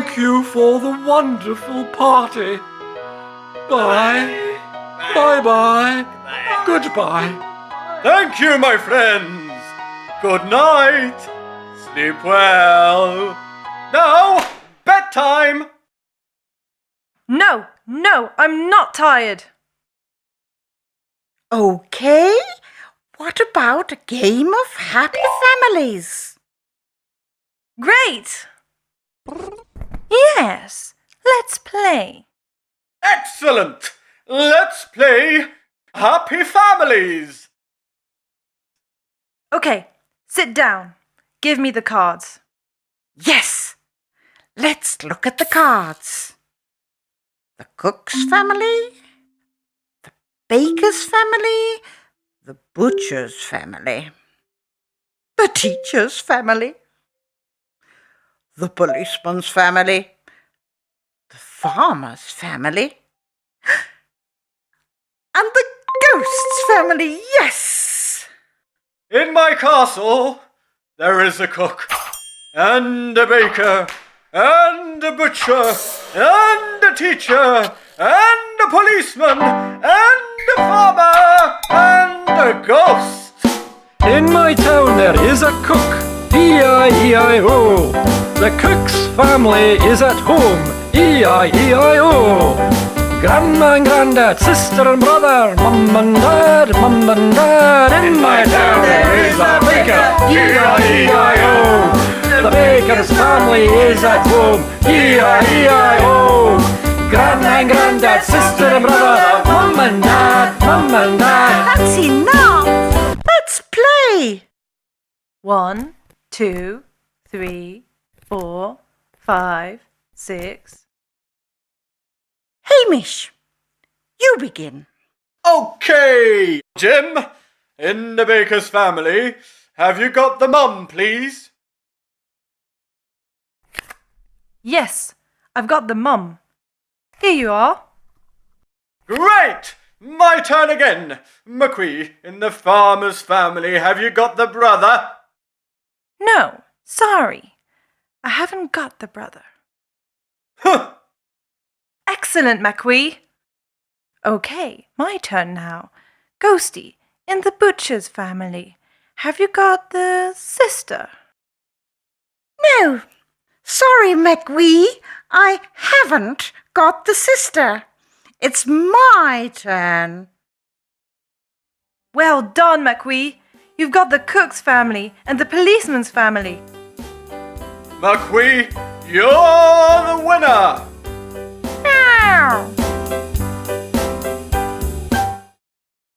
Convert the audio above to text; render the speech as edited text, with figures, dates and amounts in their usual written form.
Thank you for the wonderful party. Bye. Bye-bye. Goodbye. Thank you, my friends. Good night. Sleep well. Now, bedtime. No, I'm not tired. Okay, what about a game of happy families? Great! Yes, let's play. Excellent. Let's play Happy Families. Okay, sit down. Give me the cards. Yes, let's look at the cards. The cook's family, the baker's family, the butcher's family, the teacher's family, the policeman's family, the farmer's family, and the ghost's family, yes! In my castle, there is a cook, and a baker, and a butcher, and a teacher, and a policeman, and a farmer, and a ghost. In my town there is a cook, E-I-E-I-O. The cook's family is at home, E-I-E-I-O. Grandma and granddad, sister and brother, mum and dad, mum and dad. In my town there is a baker, E-I-E-I-O. The baker's family is at home, E-I-E-I-O. Grandma and granddad, sister and brother, mum and dad, mum and dad. That's enough! Let's play! 1, 2, 3, 4, 5, 6. Hamish, you begin. Okay, Jim. In the baker's family, have you got the mum, please? Yes, I've got the mum. Here you are. Great! My turn again. McQuee, in the farmer's family, have you got the brother? No, sorry. I haven't got the brother. Huh! Excellent, McQuee. Okay, my turn now. Ghosty, in the butcher's family, have you got the sister? No, sorry, McWee, I haven't got the sister. It's my turn. Well done, McQuee. You've got the cook's family and the policeman's family. McQuee, you're the winner!